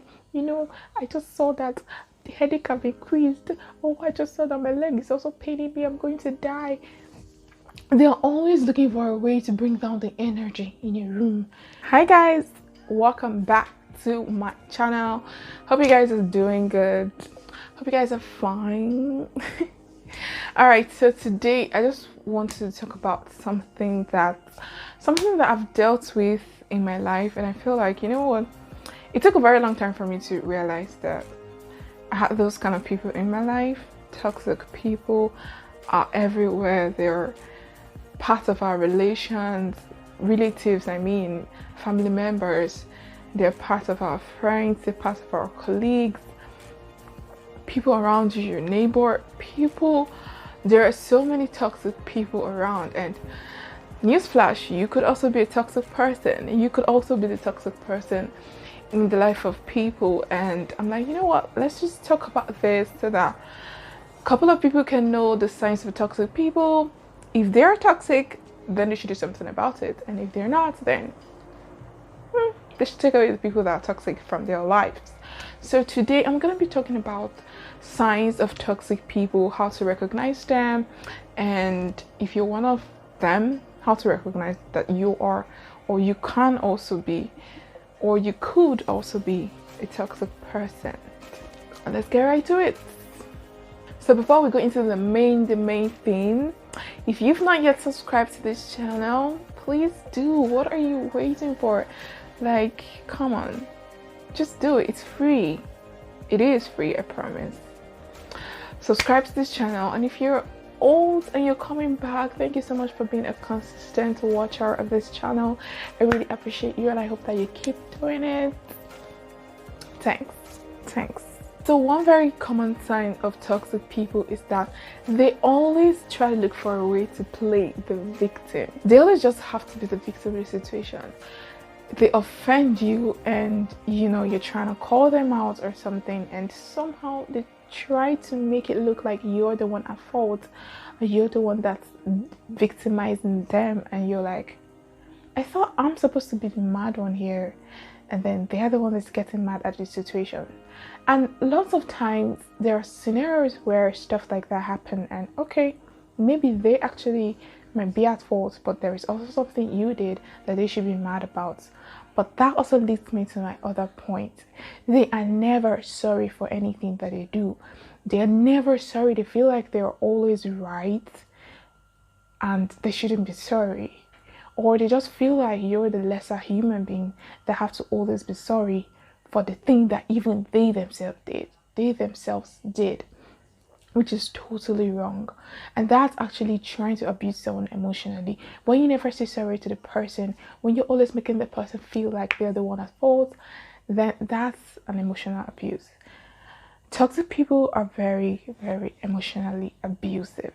die. I just saw that the headache have increased. Oh, I just saw that my leg is also paining me. I'm going to die. They're always looking for a way to bring down the energy in your room. Hi guys, welcome back to my channel. Hope you guys are doing good. Hope you guys are fine. All right, so today I just want to talk about something that I've dealt with in my life, and I feel like, you know what, it took a very long time for me to realize that I had those kind of people in my life. Toxic people are everywhere. They're part of our relatives, family members. They're part of our friends, they're part of our colleagues, people around you, your neighbor, people. There are so many toxic people around, and newsflash, you could also be a toxic person. You could also be the toxic person in the life of people. And I'm like, you know what, let's just talk about this so that a couple of people can know the signs of toxic people. If they're toxic, then they should do something about it, and if they're not, then they should take away the people that are toxic from their lives. So today I'm going to be talking about signs of toxic people, how to recognize them, and if you're one of them, how to recognize that you are, or you can also be, or you could also be a toxic person. And let's get right to it. So before we go into the main thing, if you've not yet subscribed to this channel, please do. What are you waiting for? Like, come on, just do it. It's free. It is free, I promise. Subscribe to this channel, and if you're old and you're coming back, thank you so much for being a consistent watcher of this channel. I really appreciate you, and I hope that you keep doing it. Thanks. So one very common sign of toxic people is that they always try to look for a way to play the victim. They always just have to be the victim of the situation. They offend you, and you're trying to call them out or something, and somehow they try to make it look like you're the one at fault, or you're the one that's victimizing them, and you're like, I thought I'm supposed to be the mad one here, and then they're the one that's getting mad at the situation. And lots of times there are scenarios where stuff like that happen, and okay, maybe they actually might be at fault, but there is also something you did that they should be mad about. But that also leads me to my other point. They are never sorry for anything that they do. They are never sorry. They feel like they're always right and they shouldn't be sorry. Or they just feel like you're the lesser human being that have to always be sorry for the thing that even they themselves did. Which is totally wrong. And that's actually trying to abuse someone emotionally. When you never say sorry to the person, when you're always making the person feel like they're the one at fault, then that's an emotional abuse. Toxic people are very, very emotionally abusive.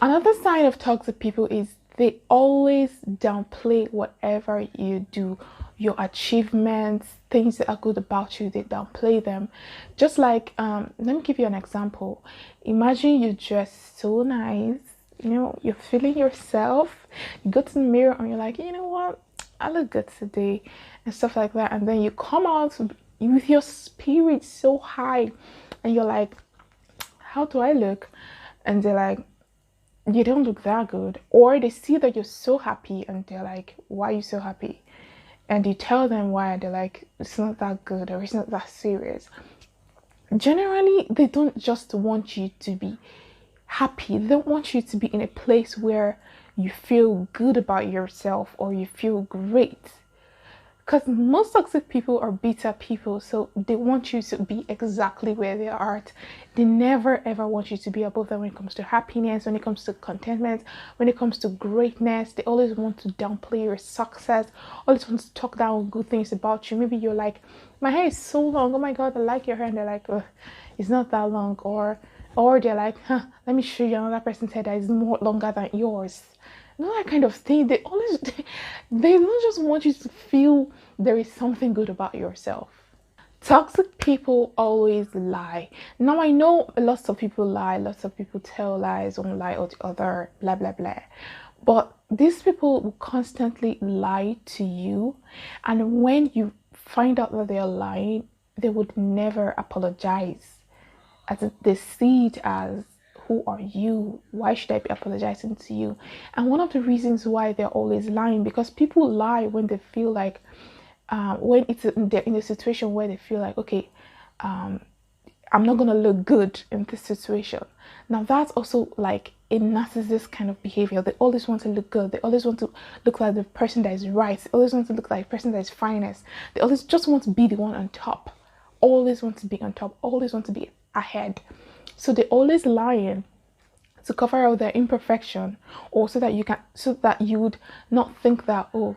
Another sign of toxic people is they always downplay whatever you do, your achievements, things that are good about you. They downplay them. Just like, let me give you an example. Imagine you dress so nice, you're feeling yourself. You go to the mirror and you're like, you know what, I look good today, and stuff like that. And then you come out with your spirit so high, and you're like, how do I look? And they're like, you don't look that good. Or they see that you're so happy, and they're like, why are you so happy? And you tell them why, and they're like, it's not that good, or it's not that serious. Generally, they don't just want you to be happy. They don't want you to be in a place where you feel good about yourself or you feel great. Because most toxic people are bitter people, so they want you to be exactly where they are at. They never ever want you to be above them when it comes to happiness, when it comes to contentment, when it comes to greatness. They always want to downplay your success, always want to talk down good things about you. Maybe you're like, my hair is so long, oh my god, I like your hair, and they're like, it's not that long. Or they're like, let me show you another person's hair that is more longer than yours. That kind of thing. They don't just want you to feel there is something good about yourself. Toxic people always lie. Now I know lots of people lie, lots of people tell lies, one lie or the other, blah blah blah. But these people will constantly lie to you, and when you find out that they are lying, they would never apologize. As they see it as, who are you? Why should I be apologizing to you? And one of the reasons why they're always lying, because people lie when they feel like, when they're in a situation where they feel like, okay, I'm not gonna look good in this situation. Now that's also like a narcissist kind of behavior. They always want to look good. They always want to look like the person that is right. They always want to look like the person that is finest. They always just want to be the one on top. Always want to be on top. Always want to be ahead. So they always lying to cover up their imperfection, or so that you would not think that, oh,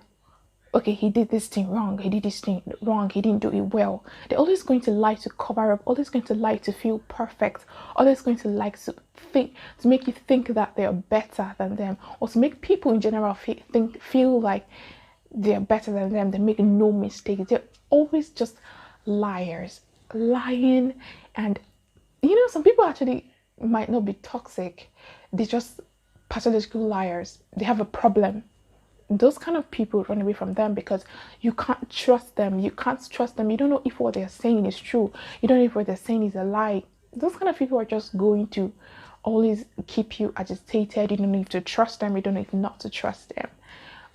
okay, he did this thing wrong, he did this thing wrong, he didn't do it well. They're always going to lie to cover up, always going to lie to feel perfect, always going to like to think, to make you think that they're better than them, or to make people in general feel like they're better than them. They make no mistakes. They're always just liars, lying. And some people actually might not be toxic, they're just pathological liars. They have a problem. Those kind of people, run away from them, because you can't trust them. You can't trust them. You don't know if what they're saying is true. You don't know if what they're saying is a lie. Those kind of people are just going to always keep you agitated. You don't need to trust them. You don't need not to trust them.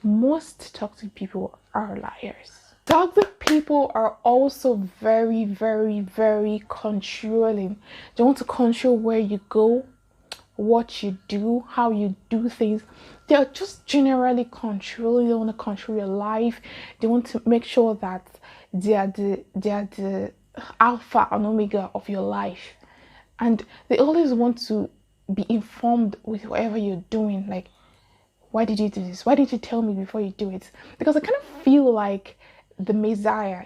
Most toxic people are liars. Toxic people are also very, very, very controlling. They want to control where you go, what you do, how you do things. They're just generally controlling. They want to control your life. They want to make sure that they are the alpha and omega of your life. And they always want to be informed with whatever you're doing. Like, why did you do this? Why didn't you tell me before you do it? Because I kind of feel like the Messiah,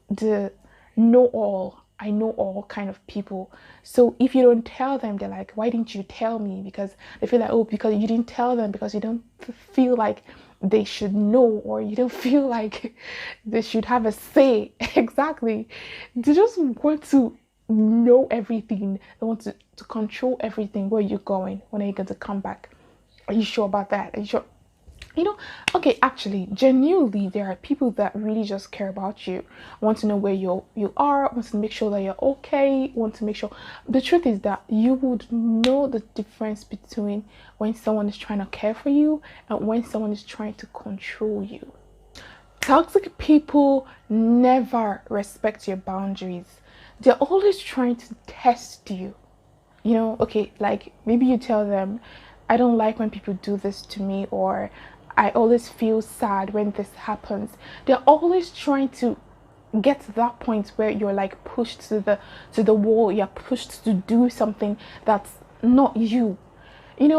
the know-all, I know all kind of people. So if you don't tell them, they're like, why didn't you tell me? Because they feel like, oh, because you didn't tell them, because you don't feel like they should know, or you don't feel like they should have a say. Exactly. They just want to know everything. They want to control everything. Where are you going? When are you going to come back? Are you sure about that? Are you sure? Okay, actually, genuinely, there are people that really just care about you, want to know where you are, want to make sure that you're okay, want to make sure. The truth is that you would know the difference between when someone is trying to care for you and when someone is trying to control you. Toxic people never respect your boundaries. They're always trying to test you. Okay, like maybe you tell them, I don't like when people do this to me, or I always feel sad when this happens. They're always trying to get to that point where you're like pushed to the wall. You're pushed to do something that's not you.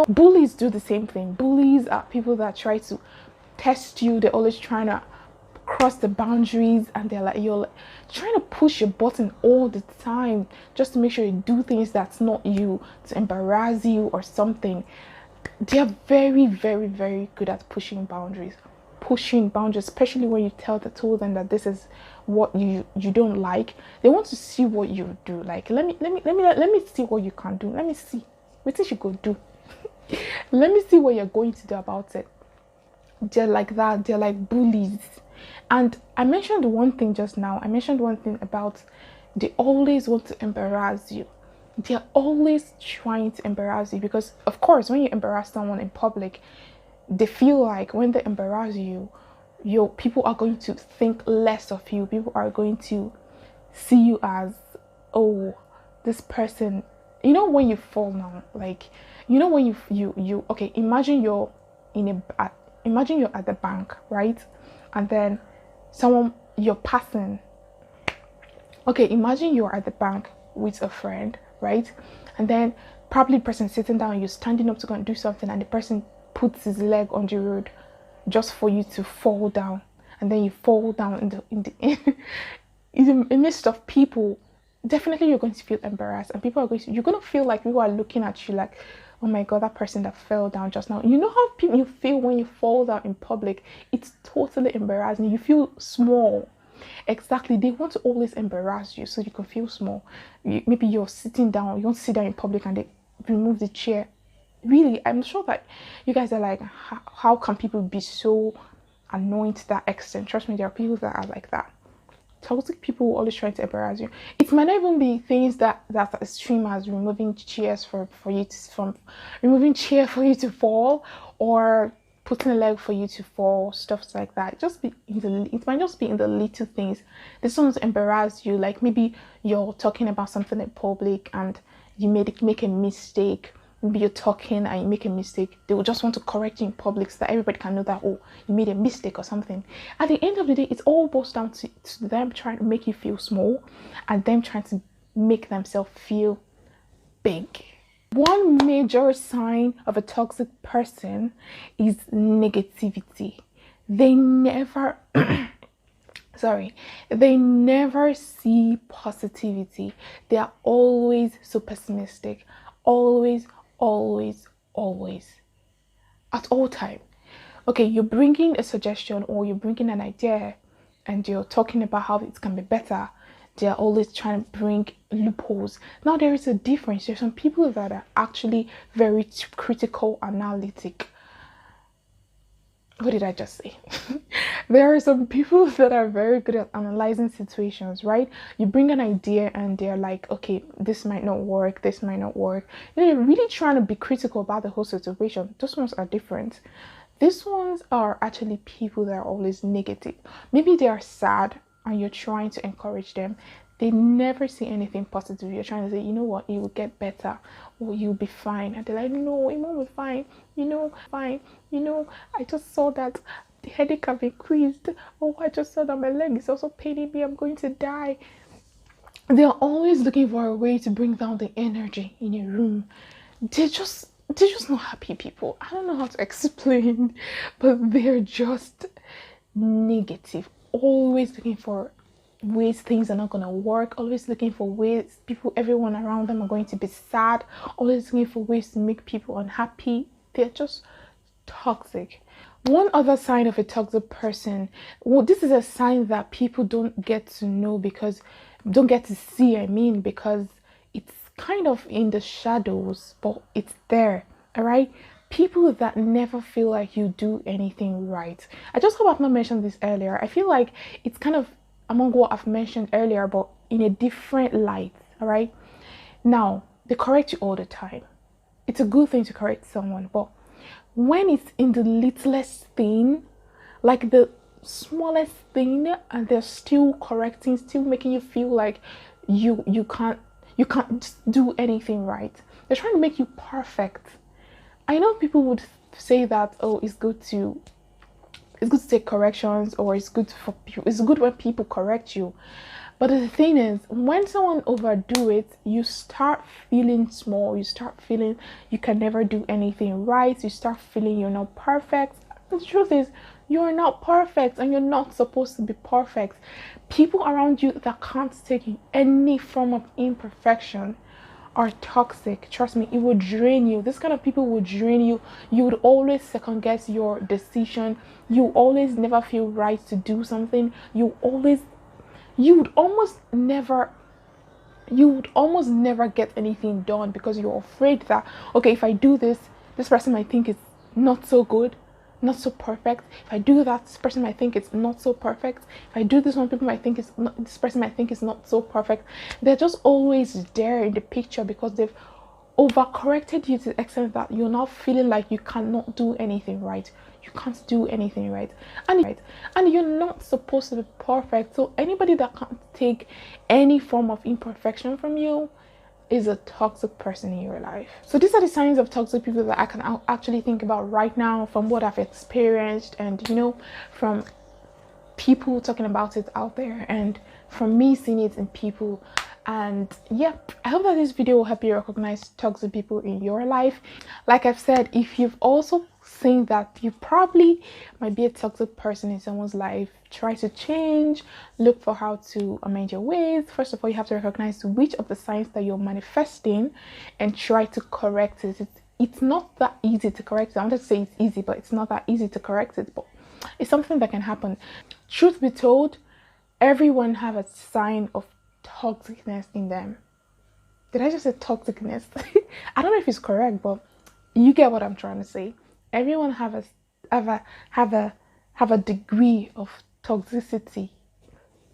Bullies do the same thing. Bullies are people that try to test you. They're always trying to cross the boundaries, and you're like trying to push your button all the time, just to make sure you do things that's not you, to embarrass you or something. They're very, very, very good at pushing boundaries, especially when you told them that this is what you don't like. They want to see what you do. Like, let me see what you can do. Let me see what you go do. Let me see what you're going to do about it. They're like that. They're like bullies. And I mentioned one thing just now. I mentioned one thing about they always want to embarrass you. They're always trying to embarrass you, because of course when you embarrass someone in public, they feel like when they embarrass you, your people are going to think less of you. People are going to see you as, oh, this person. When you fall down, like when you okay, imagine you're at the bank, right? And then you're passing. Okay, imagine you're at the bank with a friend, right? And then probably the person sitting down, you're standing up to go and do something, and the person puts his leg on the road just for you to fall down, and then you fall down in the midst of people. Definitely you're going to feel embarrassed, and you're going to feel like people are looking at you like, oh my god, that person that fell down just now. You know how you feel when you fall down in public? It's totally embarrassing. You feel small. Exactly. They want to always embarrass you so you can feel small. Maybe you're sitting down, you don't sit down in public, and they remove the chair. Really, I'm sure that you guys are like, how can people be so annoying to that extent? Trust me, there are people that are like that. Toxic people will always try to embarrass you. It might not even be things that's extreme as removing chairs for you to from removing chair for you to fall, or putting a leg for you to fall, stuff like that. It might just be in the little things. This one's embarrass you, like maybe you're talking about something in public and you make a mistake. Maybe you're talking and you make a mistake. They will just want to correct you in public so that everybody can know that, oh, you made a mistake or something. At the end of the day, it all boils down to them trying to make you feel small and them trying to make themselves feel big. One major sign of a toxic person is negativity. They never they never see positivity. They are always so pessimistic. Always at all time. Okay, you're bringing a suggestion or you're bringing an idea and you're talking about how it can be better. They're always trying to bring loopholes. Now there is a difference. There's some people that are actually very critical analytic. What did I just say? There are some people that are very good at analyzing situations, right? You bring an idea and they're like, okay, this might not work, this might not work. They're really trying to be critical about the whole situation. Those ones are different. These ones are actually people that are always negative. Maybe they are sad and you're trying to encourage them. They never see anything positive. You're trying to say, you know what, it will get better or you'll be fine. And they're like, no, it won't be fine. Fine. I just saw that the headache have increased. Oh, I just saw that my leg is also paining me. I'm going to die. They're always looking for a way to bring down the energy in a room. They're just not happy people. I don't know how to explain, but they're just negative. Always looking for ways things are not going to work, always looking for ways everyone around them are going to be sad, always looking for ways to make people unhappy. They're just toxic. One other sign of a toxic person, well, this is a sign that people don't get to know because it's kind of in the shadows, but it's there. All right, people that never feel like you do anything right. I just hope I've not mentioned this earlier. I feel like it's kind of among what I've mentioned earlier, but in a different light. All right, now they correct you all the time. It's a good thing to correct someone, but when it's in the littlest thing, like the smallest thing, and they're still correcting, still making you feel like you can't do anything right. They're trying to make you perfect. I know people would say that, oh, it's good to take corrections, or it's good when people correct you. But the thing is, when someone overdo it, you start feeling small. You start feeling you can never do anything right. You start feeling you're not perfect. The truth is, you're not perfect and you're not supposed to be perfect. People around you that can't take any form of imperfection are toxic. Trust me, it will drain you. This kind of people will drain you. You would always second guess your decision. You always never feel right to do something. You would almost never get anything done because you're afraid that, okay, if I do this person might think it's not so good, not so perfect. If I do that, this person might think it's not so perfect. If I do this one, this person might think it's not so perfect. They're just always there in the picture because they've overcorrected you to the extent that you're not feeling like you cannot do anything right. You can't do anything right, and you're not supposed to be perfect. So anybody that can't take any form of imperfection from you is a toxic person in your life. So these are the signs of toxic people that I can actually think about right now from what I've experienced, and from people talking about it out there, and from me seeing it in people. And yeah, I hope that this video will help you recognize toxic people in your life. Like I've said, if you've also seen that you probably might be a toxic person in someone's life, try to change, look for how to amend your ways. First of all, you have to recognize which of the signs that you're manifesting and try to correct it. It's not that easy to correct it. I wanted to say it's easy, but it's not that easy to correct it, but it's something that can happen. Truth be told, everyone have a sign of toxicness in them. Did I just say toxicness? I don't know if it's correct, but you get what I'm trying to say. Everyone have a degree of toxicity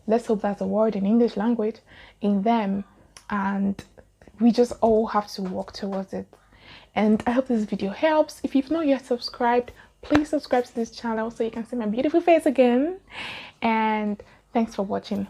let's hope that's a word in English language, in them, and we just all have to work towards it. And I hope this video helps. If you've not yet subscribed, please subscribe to this channel so you can see my beautiful face again. And thanks for watching.